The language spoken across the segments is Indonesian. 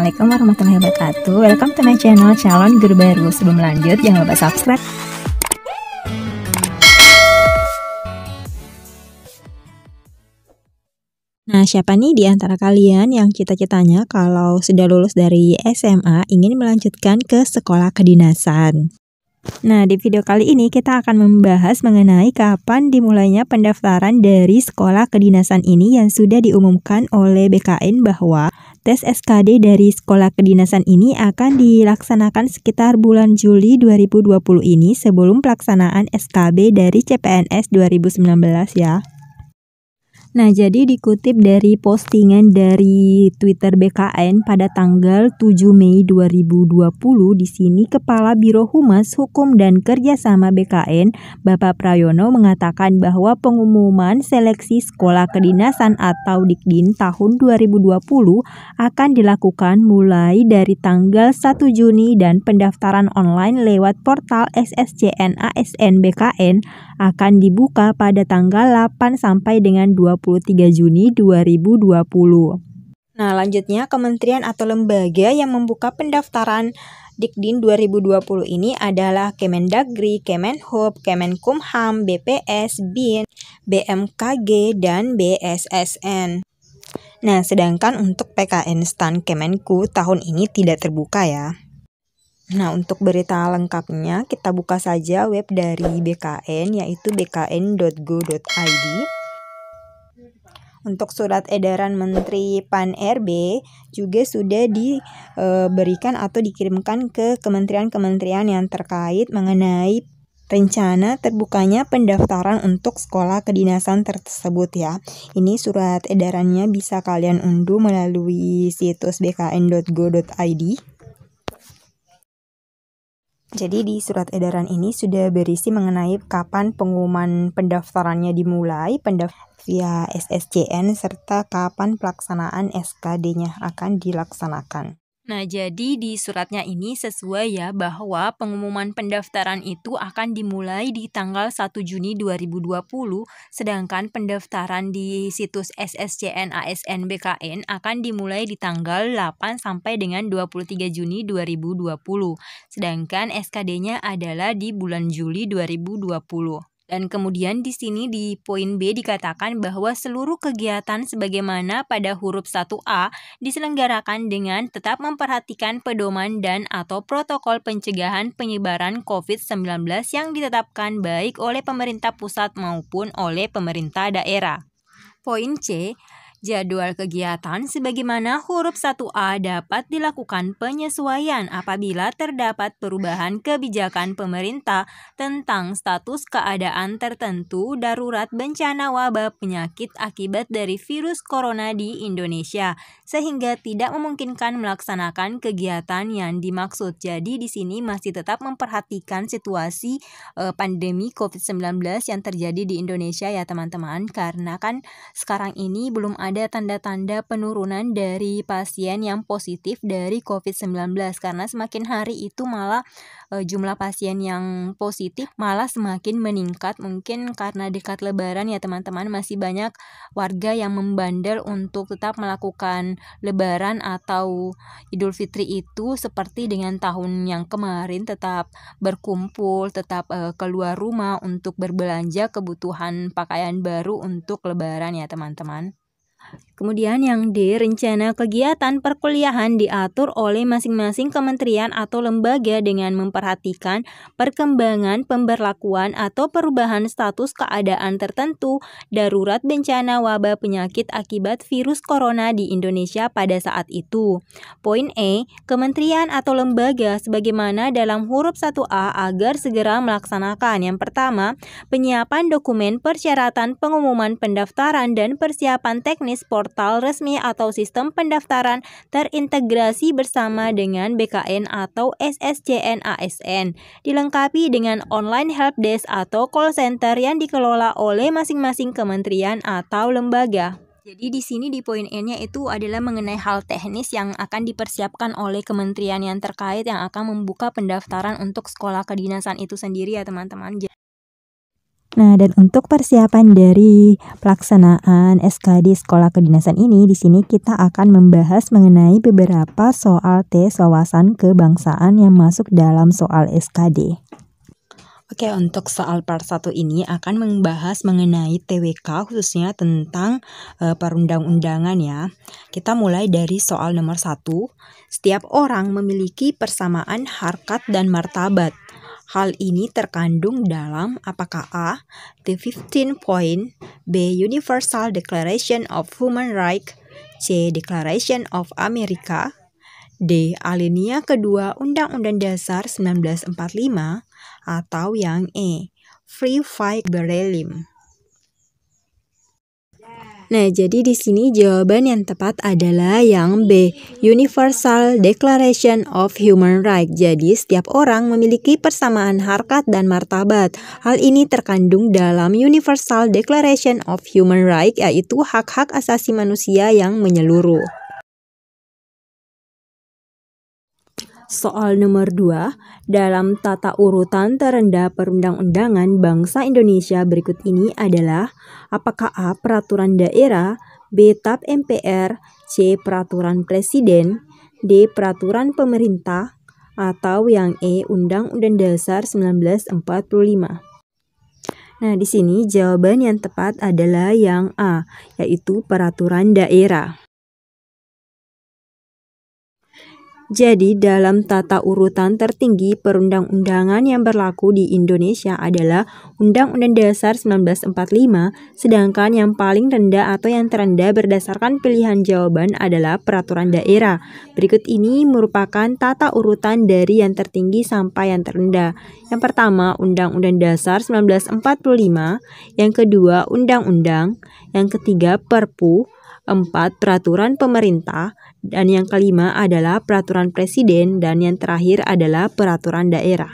Assalamualaikum warahmatullahi wabarakatuh. Welcome to my channel calon guru baru. Sebelum lanjut, jangan lupa subscribe. Nah, siapa nih di antara kalian yang cita-citanya kalau sudah lulus dari SMA ingin melanjutkan ke sekolah kedinasan? Nah, di video kali ini kita akan membahas mengenai kapan dimulainya pendaftaran dari sekolah kedinasan ini yang sudah diumumkan oleh BKN bahwa tes SKD dari sekolah kedinasan ini akan dilaksanakan sekitar bulan Juli 2020 ini sebelum pelaksanaan SKB dari CPNS 2019 ya. Nah, jadi dikutip dari postingan dari Twitter BKN pada tanggal 7 Mei 2020, di sini Kepala Biro Humas Hukum dan Kerjasama BKN, Bapak Prayono mengatakan bahwa pengumuman seleksi sekolah kedinasan atau Dikdin tahun 2020 akan dilakukan mulai dari tanggal 1 Juni dan pendaftaran online lewat portal SSCN ASN BKN akan dibuka pada tanggal 8 sampai dengan 23 Juni 2020. Nah, lanjutnya kementerian atau lembaga yang membuka pendaftaran Dikdin 2020 ini adalah Kemendagri, Kemenhub, Kemenkumham, BPS, BIN, BMKG, dan BSSN. Nah, sedangkan untuk PKN STAN Kemenku tahun ini tidak terbuka ya. Nah, untuk berita lengkapnya kita buka saja web dari BKN yaitu bkn.go.id. Untuk surat edaran Menteri Pan-RB juga sudah diberikan atau dikirimkan ke kementerian-kementerian yang terkait mengenai rencana terbukanya pendaftaran untuk sekolah kedinasan tersebut ya. Ini surat edarannya bisa kalian unduh melalui situs bkn.go.id. Jadi di surat edaran ini sudah berisi mengenai kapan pengumuman pendaftarannya dimulai via SSCN serta kapan pelaksanaan SKD-nya akan dilaksanakan. Nah, jadi di suratnya ini sesuai ya bahwa pengumuman pendaftaran itu akan dimulai di tanggal 1 Juni 2020, sedangkan pendaftaran di situs SSCN ASN BKN akan dimulai di tanggal 8 sampai dengan 23 Juni 2020, sedangkan SKD-nya adalah di bulan Juli 2020. Dan kemudian di sini di poin B dikatakan bahwa seluruh kegiatan sebagaimana pada huruf 1A diselenggarakan dengan tetap memperhatikan pedoman dan atau protokol pencegahan penyebaran COVID-19 yang ditetapkan baik oleh pemerintah pusat maupun oleh pemerintah daerah. Poin C, jadwal kegiatan sebagaimana huruf 1A dapat dilakukan penyesuaian apabila terdapat perubahan kebijakan pemerintah tentang status keadaan tertentu darurat bencana wabah penyakit akibat dari virus corona di Indonesia, sehingga tidak memungkinkan melaksanakan kegiatan yang dimaksud. Jadi di sini masih tetap memperhatikan situasi pandemi COVID-19 yang terjadi di Indonesia ya teman-teman, karena kan sekarang ini belum ada tanda-tanda penurunan dari pasien yang positif dari COVID-19 karena semakin hari itu malah jumlah pasien yang positif malah semakin meningkat. Mungkin karena dekat lebaran ya teman-teman, masih banyak warga yang membandel untuk tetap melakukan lebaran atau Idul Fitri itu seperti dengan tahun yang kemarin, tetap berkumpul, tetap keluar rumah untuk berbelanja kebutuhan pakaian baru untuk lebaran ya teman-teman. Kemudian yang D, rencana kegiatan perkuliahan diatur oleh masing-masing kementerian atau lembaga dengan memperhatikan perkembangan pemberlakuan atau perubahan status keadaan tertentu darurat bencana wabah penyakit akibat virus corona di Indonesia pada saat itu. Poin E, kementerian atau lembaga sebagaimana dalam huruf 1A agar segera melaksanakan yang pertama, penyiapan dokumen persyaratan pengumuman pendaftaran dan persiapan teknis portal resmi atau sistem pendaftaran terintegrasi bersama dengan BKN atau SSCN ASN, dilengkapi dengan online helpdesk atau call center yang dikelola oleh masing-masing kementerian atau lembaga. Jadi di sini di poin N-nya itu adalah mengenai hal teknis yang akan dipersiapkan oleh kementerian yang terkait yang akan membuka pendaftaran untuk sekolah kedinasan itu sendiri ya teman-teman. Nah, dan untuk persiapan dari pelaksanaan SKD Sekolah Kedinasan ini, di sini kita akan membahas mengenai beberapa soal tes wawasan kebangsaan yang masuk dalam soal SKD. Oke, untuk soal part 1 ini akan membahas mengenai TWK khususnya tentang perundang-undangan ya. Kita mulai dari soal nomor 1. Setiap orang memiliki persamaan harkat dan martabat. Hal ini terkandung dalam apakah A. The 15 Point, B. Universal Declaration of Human Rights, C. Declaration of America, D. Alinea kedua Undang-Undang Dasar 1945, atau yang E. Free Fight Berelim. Nah, jadi di sini jawaban yang tepat adalah yang B, Universal Declaration of Human Rights. Jadi, setiap orang memiliki persamaan harkat dan martabat. Hal ini terkandung dalam Universal Declaration of Human Rights, yaitu hak-hak asasi manusia yang menyeluruh. Soal nomor 2, dalam tata urutan terendah perundang-undangan bangsa Indonesia berikut ini adalah apakah A. Peraturan daerah, B. TAP MPR, C. Peraturan Presiden, D. Peraturan Pemerintah, atau yang E. Undang-Undang Dasar 1945. Nah, di sini jawaban yang tepat adalah yang A, yaitu peraturan daerah. Jadi, dalam tata urutan tertinggi perundang-undangan yang berlaku di Indonesia adalah Undang-Undang Dasar 1945, sedangkan yang paling rendah atau yang terendah berdasarkan pilihan jawaban adalah peraturan daerah. Berikut ini merupakan tata urutan dari yang tertinggi sampai yang terendah. Yang pertama, Undang-Undang Dasar 1945, yang kedua, Undang-Undang, yang ketiga, Perpu, 4. Peraturan pemerintah, dan yang kelima adalah peraturan presiden, dan yang terakhir adalah peraturan daerah.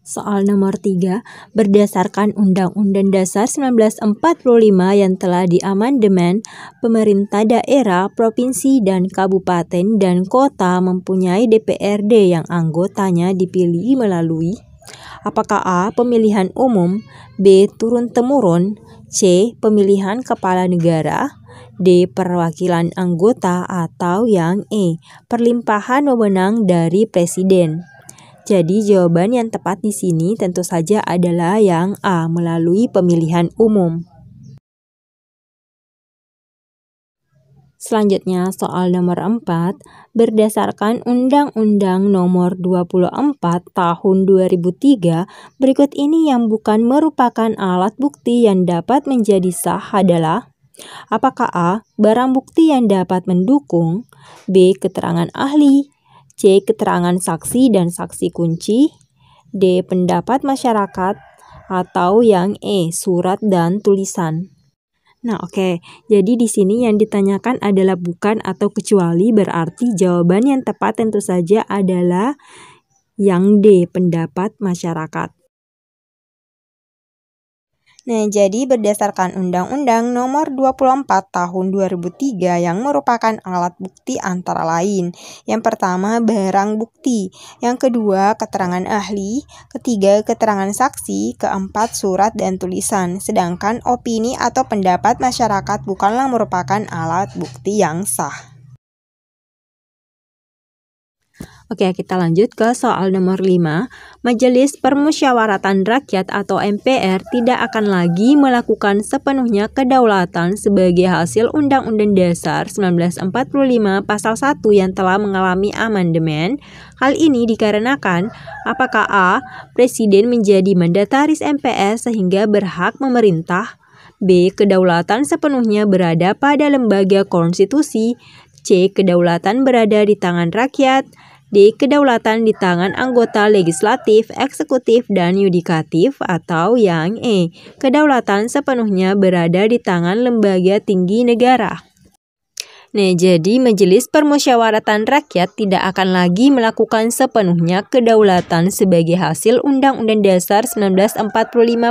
Soal nomor 3, berdasarkan Undang-Undang Dasar 1945 yang telah diamandemen, pemerintah daerah, provinsi, dan kabupaten dan kota mempunyai DPRD yang anggotanya dipilih melalui apakah A. Pemilihan umum, B. Turun-temurun, C. Pemilihan kepala negara, D. Perwakilan anggota, atau yang E. Perlimpahan wewenang dari presiden. Jadi jawaban yang tepat di sini tentu saja adalah yang A, melalui pemilihan umum. Selanjutnya soal nomor 4, berdasarkan Undang-Undang Nomor 24 Tahun 2003, berikut ini yang bukan merupakan alat bukti yang dapat menjadi sah adalah apakah A. Barang bukti yang dapat mendukung, B. Keterangan ahli, C. Keterangan saksi dan saksi kunci, D. Pendapat masyarakat, atau yang E. Surat dan tulisan. Nah, oke. Jadi di sini yang ditanyakan adalah bukan atau kecuali, berarti jawaban yang tepat tentu saja adalah yang D, pendapat masyarakat. Nah, jadi berdasarkan Undang-Undang Nomor 24 Tahun 2003 yang merupakan alat bukti antara lain. Yang pertama, barang bukti. Yang kedua, keterangan ahli. Ketiga, keterangan saksi. Keempat, surat dan tulisan. Sedangkan opini atau pendapat masyarakat bukanlah merupakan alat bukti yang sah. Oke, kita lanjut ke soal nomor 5. Majelis Permusyawaratan Rakyat atau MPR tidak akan lagi melakukan sepenuhnya kedaulatan sebagai hasil Undang-Undang Dasar 1945 Pasal 1 yang telah mengalami amandemen. Hal ini dikarenakan apakah A. Presiden menjadi mandataris MPR sehingga berhak memerintah, B. Kedaulatan sepenuhnya berada pada lembaga konstitusi, C. Kedaulatan berada di tangan rakyat, D. Kedaulatan di tangan anggota legislatif, eksekutif, dan yudikatif, atau yang E. Kedaulatan sepenuhnya berada di tangan lembaga tinggi negara. Nah, jadi Majelis Permusyawaratan Rakyat tidak akan lagi melakukan sepenuhnya kedaulatan sebagai hasil Undang-Undang Dasar 1945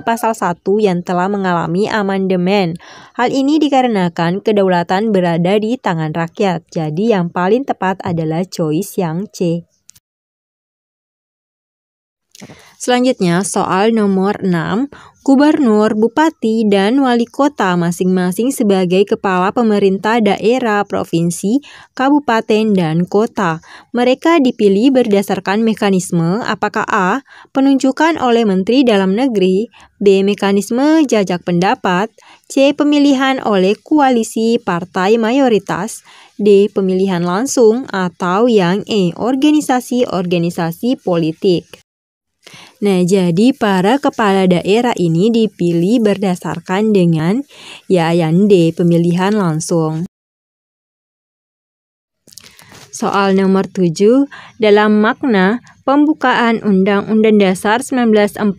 Pasal 1 yang telah mengalami amandemen. Hal ini dikarenakan kedaulatan berada di tangan rakyat. Jadi yang paling tepat adalah choice yang C. Selanjutnya, soal nomor 6. Gubernur, bupati, dan wali kota masing-masing sebagai kepala pemerintah daerah, provinsi, kabupaten, dan kota. Mereka dipilih berdasarkan mekanisme apakah A. Penunjukan oleh Menteri Dalam Negeri, B. Mekanisme jajak pendapat, C. Pemilihan oleh koalisi partai mayoritas, D. Pemilihan langsung, atau yang E. Organisasi-organisasi politik. Nah, jadi para kepala daerah ini dipilih berdasarkan dengan yang D, pemilihan langsung. Soal nomor 7, dalam makna pembukaan Undang-Undang Dasar 1945,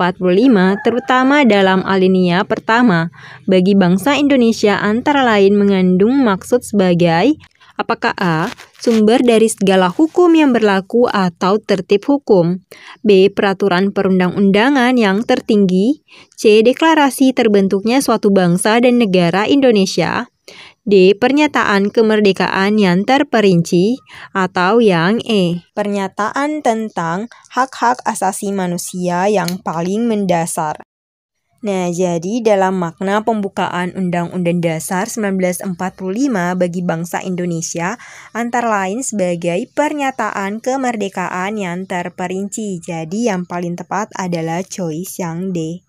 terutama dalam alinea pertama, bagi bangsa Indonesia antara lain mengandung maksud sebagai apakah A. Sumber dari segala hukum yang berlaku atau tertib hukum, B. Peraturan perundang-undangan yang tertinggi, C. Deklarasi terbentuknya suatu bangsa dan negara Indonesia, D. Pernyataan kemerdekaan yang terperinci, atau yang E. Pernyataan tentang hak-hak asasi manusia yang paling mendasar. Nah, jadi dalam makna pembukaan Undang-Undang Dasar 1945 bagi bangsa Indonesia, antara lain sebagai pernyataan kemerdekaan yang terperinci. Jadi yang paling tepat adalah choice yang D.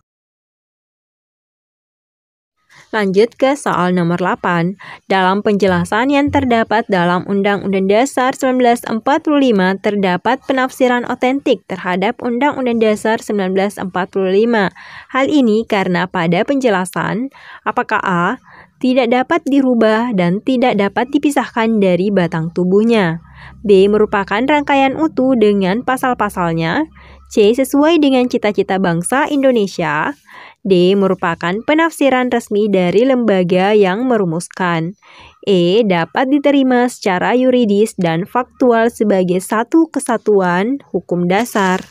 Lanjut ke soal nomor 8. Dalam penjelasan yang terdapat dalam Undang-Undang Dasar 1945 terdapat penafsiran otentik terhadap Undang-Undang Dasar 1945. Hal ini karena pada penjelasan apakah A. tidak dapat dirubah dan tidak dapat dipisahkan dari batang tubuhnya, B. merupakan rangkaian utuh dengan pasal-pasalnya, C. sesuai dengan cita-cita bangsa Indonesia, D. merupakan penafsiran resmi dari lembaga yang merumuskan, E. dapat diterima secara yuridis dan faktual sebagai satu kesatuan hukum dasar.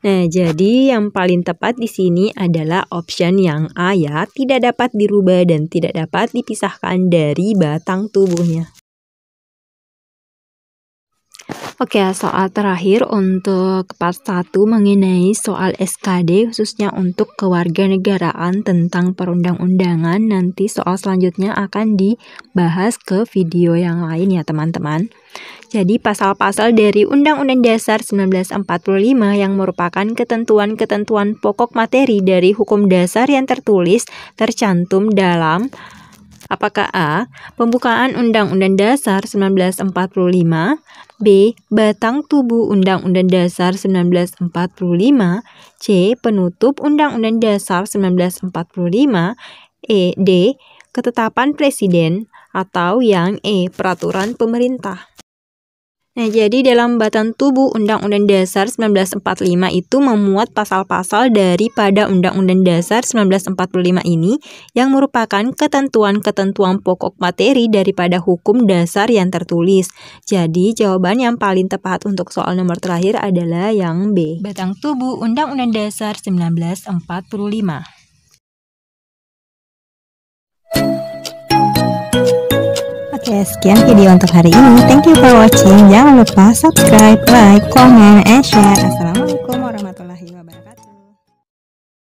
Nah, jadi yang paling tepat di sini adalah option yang A ya, tidak dapat dirubah dan tidak dapat dipisahkan dari batang tubuhnya. Oke, soal terakhir untuk part 1 mengenai soal SKD khususnya untuk kewarganegaraan tentang perundang-undangan. Nanti soal selanjutnya akan dibahas ke video yang lain ya teman-teman. Jadi pasal-pasal dari Undang-Undang Dasar 1945 yang merupakan ketentuan-ketentuan pokok materi dari hukum dasar yang tertulis tercantum dalam apakah A. Pembukaan Undang-Undang Dasar 1945, B. Batang tubuh Undang-Undang Dasar 1945, C. Penutup Undang-Undang Dasar 1945, D. Ketetapan Presiden, atau yang E. Peraturan Pemerintah. Nah, jadi dalam batang tubuh Undang-Undang Dasar 1945 itu memuat pasal-pasal daripada Undang-Undang Dasar 1945 ini yang merupakan ketentuan-ketentuan pokok materi daripada hukum dasar yang tertulis. Jadi jawaban yang paling tepat untuk soal nomor terakhir adalah yang B. Batang tubuh Undang-Undang Dasar 1945. Oke, sekian video untuk hari ini. Thank you for watching. Jangan lupa subscribe, like, comment, and share. Assalamualaikum warahmatullahi wabarakatuh.